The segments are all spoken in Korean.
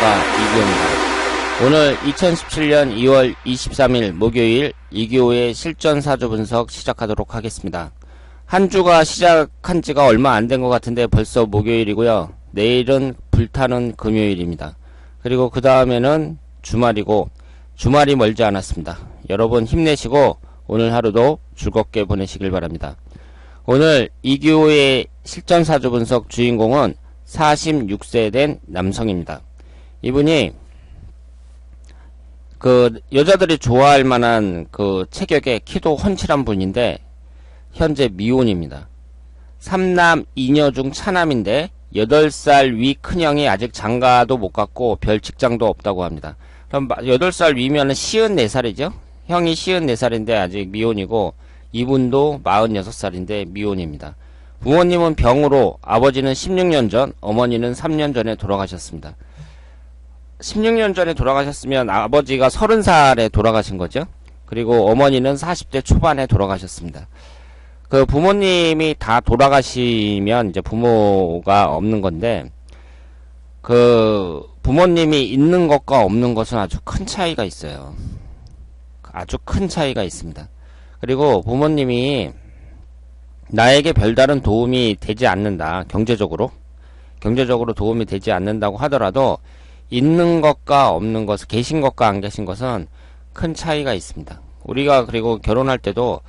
안녕하십니까, 이기호입니다. 오늘 2017년 2월 23일 목요일 이기호의 실전 사주 분석 시작하도록 하겠습니다. 한 주가 시작한 지가 얼마 안 된 것 같은데 벌써 목요일이고요. 내일은 불타는 금요일입니다. 그리고 그 다음에는 주말이고 주말이 멀지 않았습니다. 여러분 힘내시고 오늘 하루도 즐겁게 보내시길 바랍니다. 오늘 이기호의 실전 사주 분석 주인공은 46세 된 남성입니다. 이분이 여자들이 좋아할 만한 체격의 키도 훤칠한 분인데 현재 미혼입니다. 3남 2녀 중 차남인데 8살 위 큰형이 아직 장가도 못 갔고 별 직장도 없다고 합니다. 그럼 8살 위면은 54살이죠? 형이 54살인데 아직 미혼이고 이분도 46살인데 미혼입니다. 부모님은 병으로 아버지는 16년 전, 어머니는 3년 전에 돌아가셨습니다. 16년 전에 돌아가셨으면 아버지가 30살에 돌아가신 거죠. 그리고 어머니는 40대 초반에 돌아가셨습니다. 그 부모님이 다 돌아가시면 이제 부모가 없는 건데 그 부모님이 있는 것과 없는 것은 아주 큰 차이가 있어요. 아주 큰 차이가 있습니다. 그리고 부모님이 나에게 별다른 도움이 되지 않는다. 경제적으로 도움이 되지 않는다고 하더라도 있는 것과 없는 것, 계신 것과 안 계신 것은 큰 차이가 있습니다. 우리가 그리고 결혼할 때도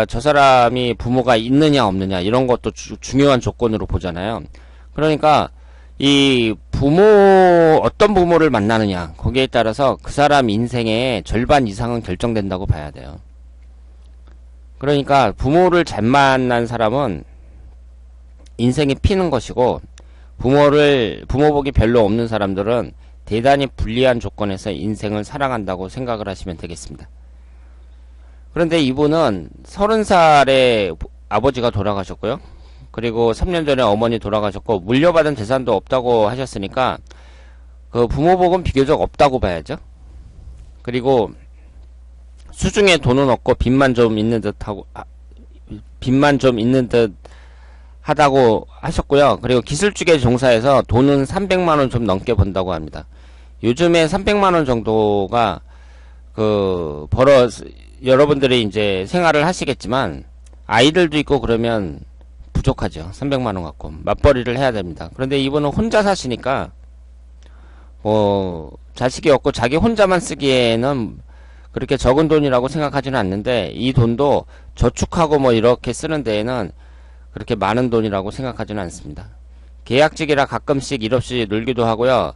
저 사람이 부모가 있느냐 없느냐 이런 것도 중요한 조건으로 보잖아요. 그러니까 이 어떤 부모를 만나느냐 거기에 따라서 그 사람 인생의 절반 이상은 결정된다고 봐야 돼요. 그러니까 부모를 잘 만난 사람은 인생이 피는 것이고 부모복이 별로 없는 사람들은 대단히 불리한 조건에서 인생을 살아간다고 생각을 하시면 되겠습니다. 그런데 이분은 30살에 아버지가 돌아가셨고요. 그리고 3년 전에 어머니 돌아가셨고 물려받은 재산도 없다고 하셨으니까 그 부모복은 비교적 없다고 봐야죠. 그리고 수중에 돈은 없고 빚만 좀 있는 듯 하다고 하셨고요. 그리고 기술직에 종사해서 돈은 300만원 좀 넘게 번다고 합니다. 요즘에 300만원 정도가 여러분들이 이제 생활을 하시겠지만 아이들도 있고 그러면 부족하죠. 300만원 갖고 맞벌이를 해야 됩니다. 그런데 이분은 혼자 사시니까 자식이 없고 자기 혼자만 쓰기에는 그렇게 적은 돈이라고 생각하지는 않는데 이 돈도 저축하고 이렇게 쓰는 데에는 그렇게 많은 돈이라고 생각하지는 않습니다. 계약직이라 가끔씩 일 없이 놀기도 하고요.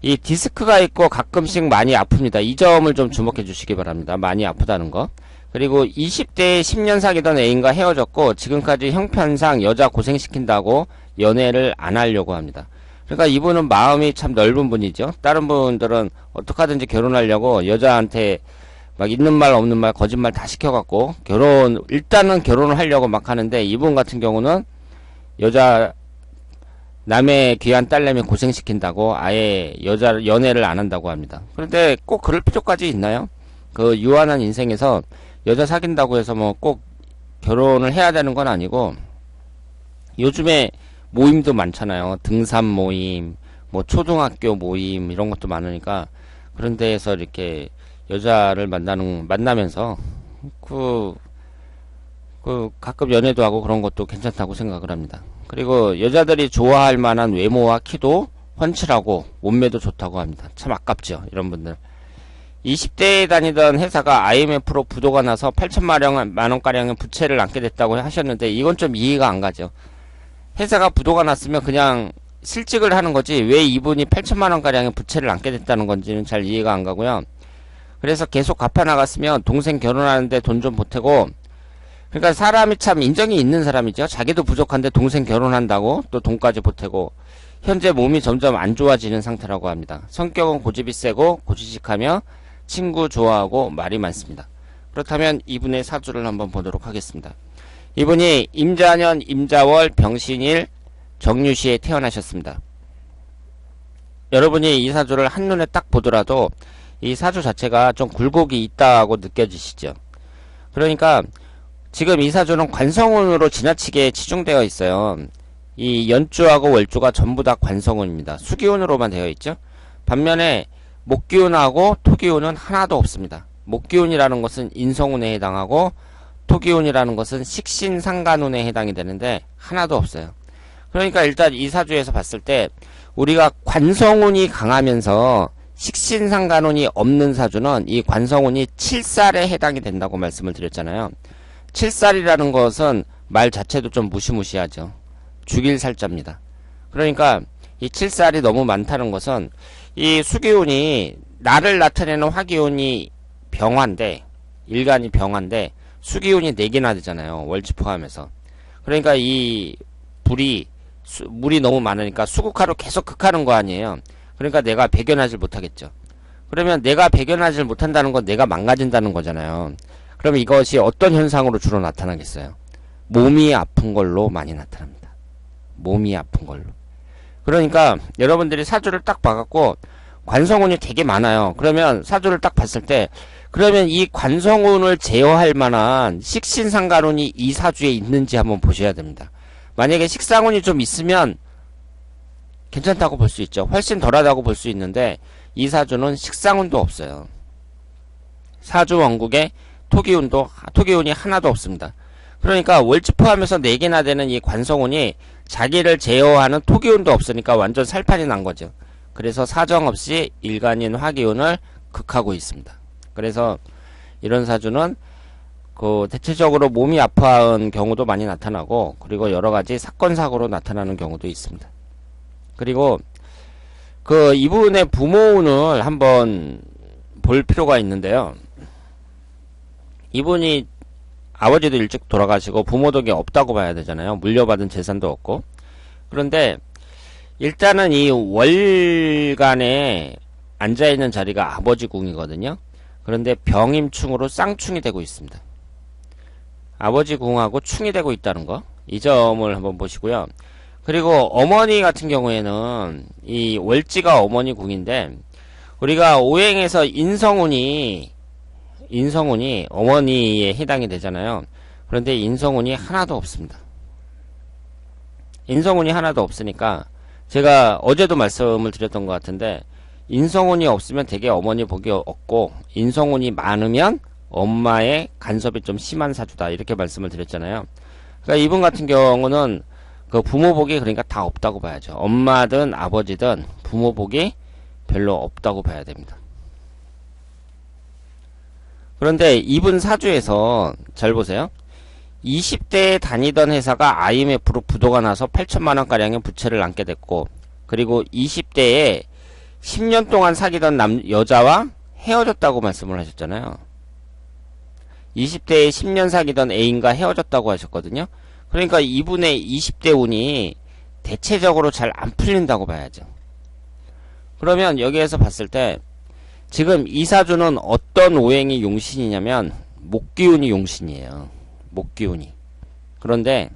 이 디스크가 있고 가끔씩 많이 아픕니다. 이 점을 좀 주목해 주시기 바랍니다. 많이 아프다는 거. 그리고 20대에 10년 사귀던 애인과 헤어졌고 지금까지 형편상 여자 고생시킨다고 연애를 안 하려고 합니다. 그러니까 이분은 마음이 참 넓은 분이죠. 다른 분들은 어떻게든지 결혼하려고 여자한테 막 있는 말 없는 말 거짓말 다 시켜갖고 일단은 결혼을 하려고 막 하는데 이분 같은 경우는 남의 귀한 딸내미 고생시킨다고 아예 연애를 안 한다고 합니다. 그런데 꼭 그럴 필요까지 있나요? 유한한 인생에서 여자 사귄다고 해서 꼭 결혼을 해야 되는 건 아니고 요즘에 모임도 많잖아요. 등산 모임, 초등학교 모임 이런 것도 많으니까 그런 데에서 이렇게 여자를 만나면서 가끔 연애도 하고 그런 것도 괜찮다고 생각을 합니다. 그리고 여자들이 좋아할 만한 외모와 키도 훤칠하고 몸매도 좋다고 합니다. 참 아깝죠, 이런 분들. 20대에 다니던 회사가 IMF로 부도가 나서 8천만 원가량의 부채를 안게 됐다고 하셨는데 이건 좀 이해가 안 가죠. 회사가 부도가 났으면 그냥 실직을 하는 거지 왜 이분이 8천만 원가량의 부채를 안게 됐다는 건지는 잘 이해가 안 가고요. 그래서 계속 갚아나갔으면 동생 결혼하는데 돈 좀 보태고 그러니까 사람이 참 인정이 있는 사람이죠. 자기도 부족한데 동생 결혼한다고 또 돈까지 보태고 현재 몸이 점점 안 좋아지는 상태라고 합니다. 성격은 고집이 세고 고지식하며 친구 좋아하고 말이 많습니다. 그렇다면 이분의 사주를 한번 보도록 하겠습니다. 이분이 임자년, 임자월, 병신일, 정유시에 태어나셨습니다. 여러분이 이 사주를 한눈에 딱 보더라도 이 사주 자체가 좀 굴곡이 있다고 느껴지시죠. 그러니까 지금 이 사주는 관성운으로 지나치게 치중되어 있어요. 이 연주하고 월주가 전부 다 관성운입니다. 수기운으로만 되어 있죠. 반면에 목기운하고 토기운은 하나도 없습니다. 목기운이라는 것은 인성운에 해당하고 토기운이라는 것은 식신상간운에 해당이 되는데 하나도 없어요. 그러니까 일단 이 사주에서 봤을 때 우리가 관성운이 강하면서 식신상간운이 없는 사주는 이 관성운이 7살에 해당이 된다고 말씀을 드렸잖아요. 7살이라는 것은 말 자체도 좀 무시무시하죠. 죽일 살자입니다. 그러니까 이 7살이 너무 많다는 것은 이 수기운이 나를 나타내는 화기운이 병화인데 일간이 병화인데 수기운이 4개나 되잖아요. 월지 포함해서. 그러니까 이 물이 너무 많으니까 수국하로 계속 극하는 거 아니에요. 그러니까 내가 배견하지 못하겠죠. 그러면 내가 배견하지 못한다는 건 내가 망가진다는 거잖아요. 그러면 이것이 어떤 현상으로 주로 나타나겠어요? 몸이 아픈 걸로 많이 나타납니다. 몸이 아픈 걸로. 그러니까 여러분들이 사주를 딱 봐갖고 관성운이 되게 많아요. 그러면 사주를 딱 봤을 때 그러면 이 관성운을 제어할 만한 식신상간운이 이 사주에 있는지 한번 보셔야 됩니다. 만약에 식상운이 좀 있으면 괜찮다고 볼 수 있죠. 훨씬 덜하다고 볼 수 있는데 이 사주는 식상운도 없어요. 사주 원국에 토기운이 하나도 없습니다. 그러니까 월지 포함해서 4개나 되는 이 관성운이 자기를 제어하는 토기운도 없으니까 완전 살판이 난 거죠. 그래서 사정없이 일간인 화기운을 극하고 있습니다. 그래서 이런 사주는 대체적으로 몸이 아파한 경우도 많이 나타나고 그리고 여러가지 사건 사고로 나타나는 경우도 있습니다. 그리고 이분의 부모운을 한번 볼 필요가 있는데요. 이분이 아버지도 일찍 돌아가시고 부모덕이 없다고 봐야 되잖아요. 물려받은 재산도 없고. 그런데 일단은 이 월간에 앉아있는 자리가 아버지 궁이거든요. 그런데 병임충으로 쌍충이 되고 있습니다. 아버지 궁하고 충이 되고 있다는 거, 이 점을 한번 보시고요. 그리고 어머니 같은 경우에는 이 월지가 어머니 궁인데 우리가 오행에서 인성운이 어머니에 해당이 되잖아요. 그런데 인성운이 하나도 없습니다. 인성운이 하나도 없으니까 제가 어제도 말씀을 드렸던 것 같은데 인성운이 없으면 되게 어머니 복이 없고 인성운이 많으면 엄마의 간섭이 좀 심한 사주다 이렇게 말씀을 드렸잖아요. 그러니까 이분 같은 경우는 부모 복이 그러니까 다 없다고 봐야죠. 엄마든 아버지든 부모 복이 별로 없다고 봐야 됩니다. 그런데 이분 사주에서 잘 보세요. 20대에 다니던 회사가 IMF로 부도가 나서 8천만원가량의 부채를 안게 됐고 그리고 20대에 10년 동안 사귀던 여자와 헤어졌다고 말씀을 하셨잖아요. 20대에 10년 사귀던 애인과 헤어졌다고 하셨거든요. 그러니까 이분의 20대 운이 대체적으로 잘 안 풀린다고 봐야죠. 그러면 여기에서 봤을 때 지금 이 사주는 어떤 오행이 용신이냐면 목기운이 용신이에요. 목기운이. 그런데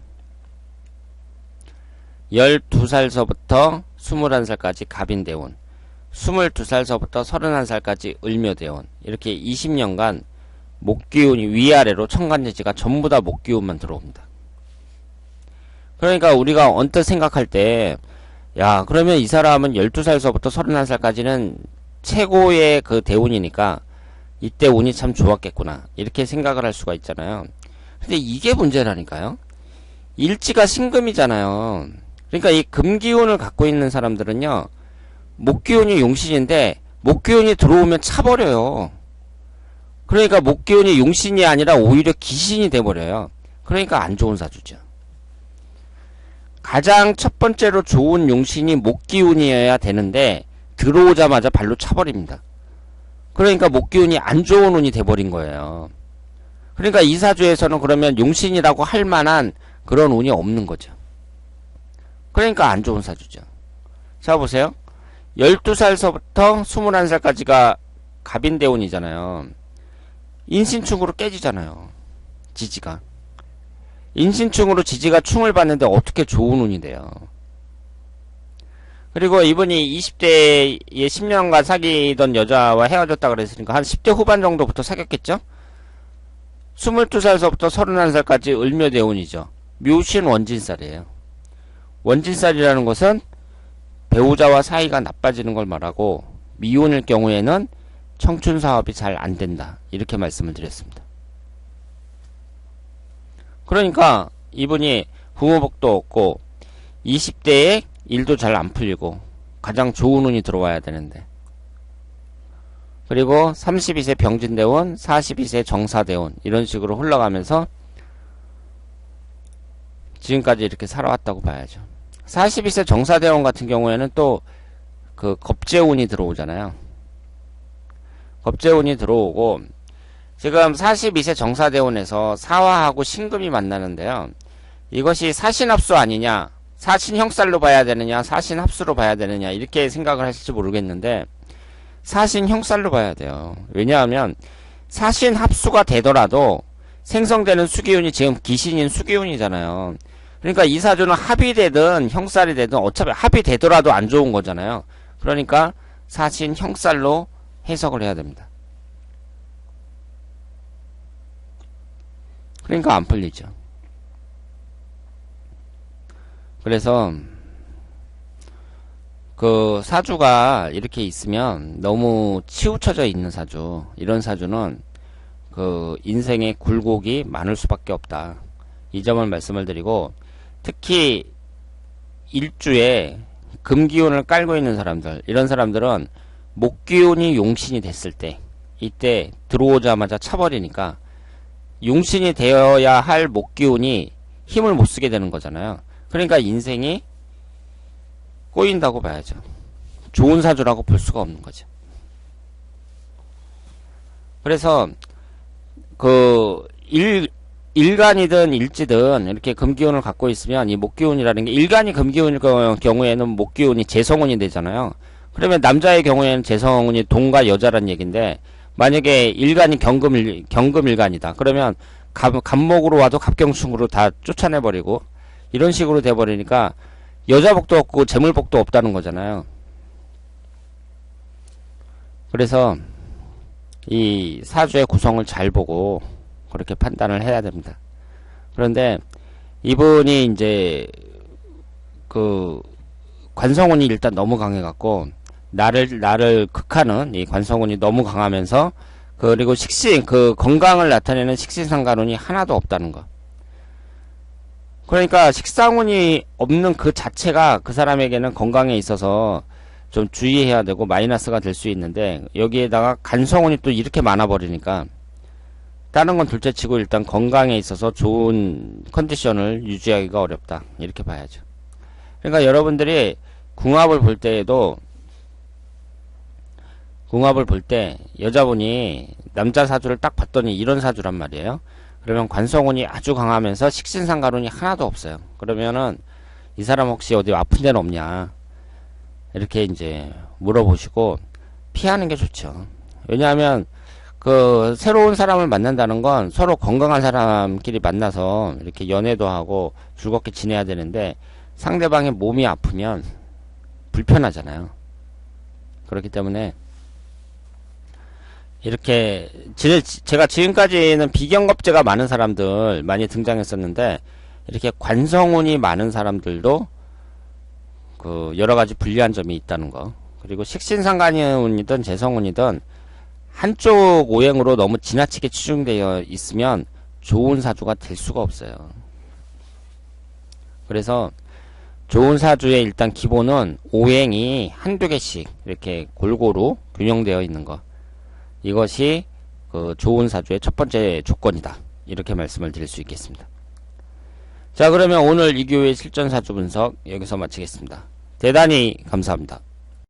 12살서부터 21살까지 갑인대운, 22살서부터 31살까지 을묘대운, 이렇게 20년간 목기운이 위아래로 천간지지가 전부 다 목기운만 들어옵니다. 그러니까 우리가 언뜻 생각할 때 야, 그러면 이 사람은 12살서부터 31살까지는 최고의 대운이니까 이때 운이 참 좋았겠구나 이렇게 생각을 할 수가 있잖아요. 근데 이게 문제라니까요. 일지가 신금이잖아요. 그러니까 이 금기운을 갖고 있는 사람들은요, 목기운이 용신인데 목기운이 들어오면 차버려요. 그러니까 목기운이 용신이 아니라 오히려 기신이 돼버려요. 그러니까 안 좋은 사주죠. 가장 첫 번째로 좋은 용신이 목기운이어야 되는데 들어오자마자 발로 차버립니다. 그러니까 목기운이 안 좋은 운이 돼버린 거예요. 그러니까 이 사주에서는 그러면 용신이라고 할 만한 그런 운이 없는 거죠. 그러니까 안 좋은 사주죠. 자 보세요. 12살서부터 21살까지가 갑인대운이잖아요. 인신충으로 깨지잖아요. 지지가. 인신충으로 지지가 충을 받는데 어떻게 좋은 운이 돼요. 그리고 이분이 20대에 10년간 사귀던 여자와 헤어졌다 그랬으니까 한 10대 후반 정도부터 사귀었겠죠? 22살서부터 31살까지 을묘대운이죠. 묘신 원진살이에요. 원진살이라는 것은 배우자와 사이가 나빠지는 걸 말하고 미혼일 경우에는 청춘 사업이 잘 안 된다. 이렇게 말씀을 드렸습니다. 그러니까 이분이 부모복도 없고 20대에 일도 잘 안 풀리고 가장 좋은 운이 들어와야 되는데, 그리고 32세 병진대운, 42세 정사대운 이런 식으로 흘러가면서 지금까지 이렇게 살아왔다고 봐야죠. 42세 정사대운 같은 경우에는 또 그 겁재운이 들어오잖아요. 겁재운이 들어오고, 지금 42세 정사대운에서 사화하고 신금이 만나는데요. 이것이 사신합수 아니냐, 사신형살로 봐야 되느냐, 사신합수로 봐야 되느냐, 이렇게 생각을 하실지 모르겠는데, 사신형살로 봐야 돼요. 왜냐하면 사신합수가 되더라도 생성되는 수기운이 지금 기신인 수기운이잖아요. 그러니까 이 사주는 합이 되든 형살이 되든 어차피 합이 되더라도 안 좋은 거잖아요. 그러니까 사신형살로 해석을 해야 됩니다. 그러니까 안 풀리죠. 그래서 그 사주가 이렇게 있으면 너무 치우쳐져 있는 사주, 이런 사주는 그 인생의 굴곡이 많을 수밖에 없다. 이 점을 말씀을 드리고, 특히 일주에 금기운을 깔고 있는 사람들, 이런 사람들은 목기운이 용신이 됐을 때, 이때 들어오자마자 차버리니까 용신이 되어야 할 목기운이 힘을 못 쓰게 되는 거잖아요. 그러니까 인생이 꼬인다고 봐야죠. 좋은 사주라고 볼 수가 없는 거죠. 그래서 그 일간이든 일지든 이렇게 금기운을 갖고 있으면 이 목기운이라는 게, 일간이 금기운일 경우에는 목기운이 재성운이 되잖아요. 그러면 남자의 경우에는 재성운이 동과 여자란 얘기인데, 만약에 일간이 경금일간이다. 그러면 갑목으로 와도 갑경충으로 다 쫓아내버리고 이런 식으로 돼버리니까 여자복도 없고 재물복도 없다는 거잖아요. 그래서 이 사주의 구성을 잘 보고 그렇게 판단을 해야 됩니다. 그런데 이분이 이제 그 관성운이 일단 너무 강해갖고 나를 극하는 이 관성운이 너무 강하면서, 그리고 그 건강을 나타내는 식신상간운이 하나도 없다는 거. 그러니까 식상운이 없는 그 자체가 그 사람에게는 건강에 있어서 좀 주의해야 되고 마이너스가 될 수 있는데, 여기에다가 간성운이 또 이렇게 많아버리니까 다른 건 둘째치고 일단 건강에 있어서 좋은 컨디션을 유지하기가 어렵다. 이렇게 봐야죠. 그러니까 여러분들이 궁합을 볼 때에도, 궁합을 볼 때 여자분이 남자 사주를 딱 봤더니 이런 사주란 말이에요. 그러면 관성운이 아주 강하면서 식신상간운이 하나도 없어요. 그러면은 이 사람 혹시 어디 아픈 데는 없냐, 이렇게 이제 물어보시고 피하는 게 좋죠. 왜냐하면 그 새로운 사람을 만난다는 건 서로 건강한 사람끼리 만나서 이렇게 연애도 하고 즐겁게 지내야 되는데, 상대방의 몸이 아프면 불편하잖아요. 그렇기 때문에 이렇게 제가 지금까지는 비경겁제가 많은 사람들 많이 등장했었는데, 이렇게 관성운이 많은 사람들도 그 여러 가지 불리한 점이 있다는 거. 그리고 식신상간운이든 재성운이든 한쪽 오행으로 너무 지나치게 치중되어 있으면 좋은 사주가 될 수가 없어요. 그래서 좋은 사주의 일단 기본은 오행이 한두 개씩 이렇게 골고루 균형되어 있는 거. 이것이 그 좋은 사주의 첫 번째 조건이다. 이렇게 말씀을 드릴 수 있겠습니다. 자, 그러면 오늘 이교의 실전 사주 분석 여기서 마치겠습니다. 대단히 감사합니다.